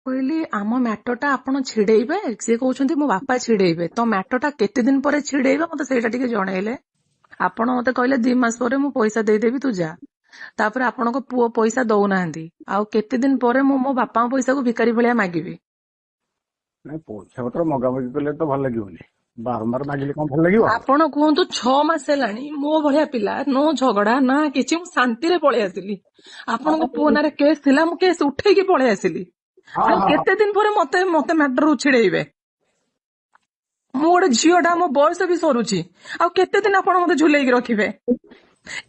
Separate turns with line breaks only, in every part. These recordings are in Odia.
କହିଲି ଆମ ମ୍ୟାଟରଟା ଆପଣ ଛିଡେଇବେ, ସିଏ କହୁଛନ୍ତି ମୋ ବାପା ଛିଡେଇବେ, ତ ମ୍ୟାଟରଟା କେତେ ଦିନ ପରେ ଛିଡେଇବେ ମତେ ସେଇଟା ଟିକେ ଜଣେଇଲେ। ଆପଣ ମତେ କହିଲେ 2 ମାସ ପରେ ମୁଁ ପଇସା ଦେଇଦେବି ତୁ ଯା, ତାପରେ ଆପଣଙ୍କ ପୁଅ ପଇସା ଦଉନାହାନ୍ତି, ଆଉ କେତେ ଦିନ ପରେ ମୁଁ ମୋ ବାପାଙ୍କ ପଇସାକୁ ଭିକାରୀ ଭଳିଆ ମାଗିବି?
ନାଇଁ ପଇସା ପତ୍ର ମଗାମଗି କଲେ ତ ଭଲ ଲାଗିବନି, ବାରମ୍ବାର ମାଗିଲେ କଣ ଭଲ ଲାଗିବ?
ଆପଣ କୁହନ୍ତୁ 6 ମାସ ହେଲାଣି ମୋ ଭଳିଆ ପିଲା, ନୋ ଝଗଡା ନା କିଛି, ମୁଁ ଶାନ୍ତିରେ ପଳେଇ ଆସିଲି। ଆପଣଙ୍କ ପୁଅ ନାଁରେ କେସ୍ ଥିଲା, ମୁଁ କେସ୍ ଉଠେଇକି ପଳେଇ ଆସିଲି।
ହଁ
ଆଉ
ହଁ ହଁ।
କେତେ ଦିନ ପରେ ମତେ ମତେ ମ୍ୟାଟର ଛିଡେଇବେ? ମୁଁ ଗୋଟେ ଝିଅଟା, ମୋ ବୟସ ବି ସରୁଛି, ଆଉ କେତେ ଦିନ ଆପଣ ମତେ ଝୁଲେଇକି ରଖିବେ?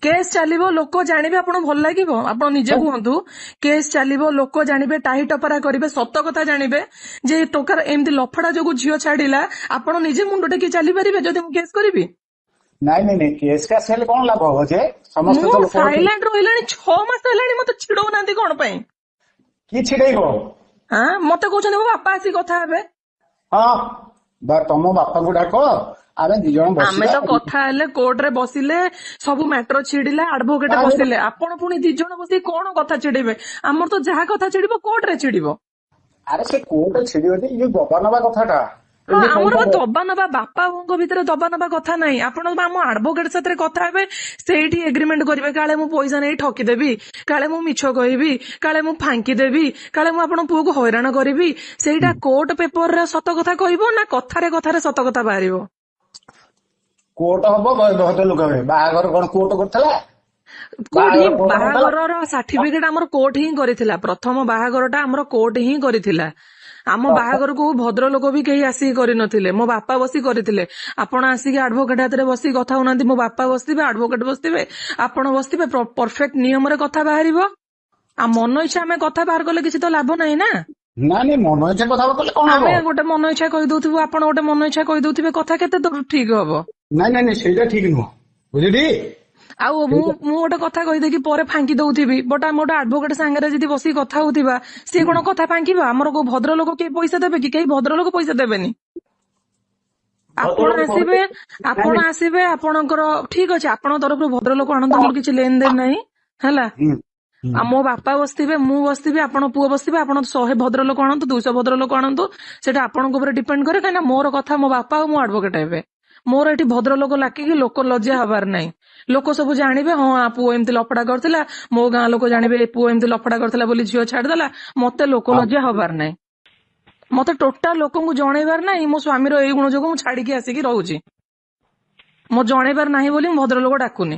କେସ୍ ଚାଲିବ, ଲୋକ ଜାଣିବେ, ଆପଣ ଭଲ ଲାଗିବ? ଆପଣ ନିଜେ କୁହନ୍ତୁ। କେସ୍ ଚାଲିବ, ଲୋକ ଜାଣିବେ, ଟାହି ଟପରା କରିବେ, ସତ କଥା ଜାଣିବେ ଯେ ଟୋକାର ଏମିତି ଲଫଡା ଯୋଗୁ ଝିଅ ଛାଡିଲା। ଆପଣ ନିଜେ ମୁଣ୍ଡ ଟେକି ଚାଲିପାରିବେ ଯଦି ମୁଁ କେସ୍ କରିବି?
ନାଇଁ ନାଇଁ ନାଇଁ, କେସ୍ କାସ୍ ହେଲେ କଣ ଲାଭ ହବ ଯେ? ସମସ୍ତେ
ମୁଁ
ତ ଲୋକ ଅଛନ୍ତି।
ସାଇଲେଣ୍ଟ ରହିଲାଣି 6 ମାସ ହେଲାଣି, ମତେ ଛିଡଉନାହାନ୍ତି କଣ ପାଇଁ?
କିଏ ଛିଡେଇବ?
ମତେ କହୁଛନ୍ତି ମୋ ବାପା ଆସି କଥା ହେବେ।
ହଁ, ତମ ବାପାଙ୍କୁ ଡାକ, ଆମେ 2 ଜଣ
ଆମେ
ବସିବା।
ତ କଥା ହେଲେ, କୋର୍ଟରେ ବସିଲେ, ସବୁ ମ୍ୟାଟର ଛିଡିଲା, ଆଡଭୋକେଟ ବସିଲେ, ଆପଣ ପୁଣି 2 ଜଣ ବସିକି କଣ କଥା ଛିଡେଇବେ? ଆମର ତ ଯାହା କଥା ଛିଡିବ କୋର୍ଟରେ ଛିଡିବ।
ଆରେ ସେ କୋର୍ଟ ଛିଡିବ ଯେ, ଇଏ ଗବା ନବା କଥାଟା
ହଁ,
ଏମିତି
ଆମର ବା
ପଇସା
ଦବା ନବା, ବାପା ବୋଉଙ୍କ ଭିତରେ ଦବା ନବା କଥା ନାହିଁ। ଆପଣ ଆମ ଆଡଭୋକେଟ ସାଥିରେ କଥା ହେବେ, ସେଇଠି ଏଗ୍ରିମେଣ୍ଟ କରିବେ। କାଳେ ମୁଁ ପଇସା ନେଇ ଠକିଦେବି, କାଳେ ମୁଁ ମିଛ କହିବି, କାଳେ ମୁଁ ଫାଙ୍କି ଦେବି, କାଳେ ମୁଁ ଆପଣଙ୍କ ପୁଅକୁ ହଇରାଣ କରିବି, ସେଇଟା କୋର୍ଟ ପେପରରେ ସତ କଥା କହିବ ନା କଥାରେ କଥାରେ ସତ କଥା ବାହାରିବ?
କୋର୍ଟ ହବ ଭଦ୍ରଲୋକ ହେବେ। ବାହାଘର କଣ କୋର୍ଟ କରିଥିଲା?
କୋଉଠି
ବାହାଘର କୋର୍ଟ କରିଥିଲା?
ବାହାଘରର ସାର୍ଟିଫିକେଟ ଆମର କୋର୍ଟ ହିଁ କରିଥିଲା। ପ୍ରଥମ ବାହାଘରଟା ଆମର କୋର୍ଟ ହିଁ କରିଥିଲା। ଆମ ବାହାଘରକୁ ଭଦ୍ରଲୋକ ବି କେହି ଆସିକି କରିନଥିଲେ, ମୋ ବାପା ବସି କରିଥିଲେ। ଆପଣ ଆସିକି ଆଡଭୋକେଟ ହାତରେ ବସିକି କଥା ହଉନାହାନ୍ତି। ମୋ ବାପା ବସିଥିବେ, ଆଡଭୋକେଟ ବସିଥିବେ, ଆପଣ ବସିଥିବେ, ପରଫେକ୍ଟ ନିୟମରେ କଥା ବାହାରିବ। ଆଉ ମନ ଇଚ୍ଛା ଆମେ କଥା ବାହାର କଲେ କିଛି ତ ଲାଭ ନାହିଁ ନା।
ନାଇଁ ନାଇଁ, ମନ ଇଚ୍ଛା କଥା କଲେ କଣ ହବ?
ଆମେ ଗୋଟେ ମନ ଇଚ୍ଛା କହିଦଉଥିବୁ, ଆପଣ ଗୋଟେ ମନ ଇଚ୍ଛା କହିଦଉଥିବେ, କଥା କେତେ ଦୂର ଠିକ ହବ?
ନାଇଁ ନାଇଁ ନାଇଁ, ସେଇଟା ଠିକ ନୁହଁ, ବୁଝିଲି।
ଆଉ ମୁଁ ଗୋଟେ କଥା କହିଦେଇକି ପରେ ଫାଙ୍କି ଦଉଥିବି, ବଟ୍ ଆମେ ଗୋଟେ ଆଡଭୋକେଟ ସାଙ୍ଗରେ ଯଦି ବସିକି କଥା ହଉଥିବା, ସିଏ କଣ କଥା ଫାଙ୍କିବା? ଆମର କୋଉ ଭଦ୍ରଲୋକ କେହି ପଇସା ଦେବେ କି? କେହି ଭଦ୍ରଲୋକ ପଇସା ଦେବେନି। ଆପଣ ଆସିବେ, ଆପଣ ଆସିବେ, ଆପଣଙ୍କର ଠିକ ଅଛି, ଆପଣଙ୍କ ତରଫରୁ ଭଦ୍ରଲୋକ ଆଣନ୍ତୁ, ମୋର କିଛି ଲେନ ଦେନ ନାହିଁ, ହେଲା। ଆଉ ମୋ ବାପା ବସିଥିବେ, ମୁଁ ବସିଥିବି, ଆପଣ ପୁଅ ବସିଥିବେ, ଆପଣ 100 ଭଦ୍ରଲୋକ ଆଣନ୍ତୁ, 200 ଭଦ୍ରଲୋକ ଆଣନ୍ତୁ, ସେଟା ଆପଣଙ୍କ ଉପରେ ଡିପେଣ୍ଡ କରେ। କାହିଁକିନା ମୋର କଥା ମୋ ବାପା ଆଉ ମୋ ଆଡଭୋକେଟ ହେବେ। ମୋର ଏଠି ଭଦ୍ରଲୋକ ଲାକିକି ଲୋକ ଲଜ୍ଜା ହବାର ନାହିଁ। ଲୋକ ସବୁ ଜାଣିବେ, ହଁ ଆ ପୁଅ ଏମିତି ଲଫଡା କରିଥିଲା, ମୋ ଗାଁ ଲୋକ ଜାଣିବେ ଏ ପୁଅ ଏମିତି ଲଫଡା କରିଥିଲା ବୋଲି ଝିଅ ଛାଡିଦେଲା। ମତେ ଲୋକ ଲଜ୍ଜା ହବାର ନାହିଁ। ମତେ ଟୋଟାଲ ଲୋକଙ୍କୁ ଜଣେଇବାର ନାହିଁ ମୋ ସ୍ୱାମୀର ଏଇ ଗୁଣ ଯୋଗୁଁ ମୁଁ ଛାଡିକି ଆସିକି ରହୁଛି। ମୋ ଜଣେଇବାର ନାହିଁ ବୋଲି ମୁଁ ଭଦ୍ରଲୋକ ଡାକୁନି।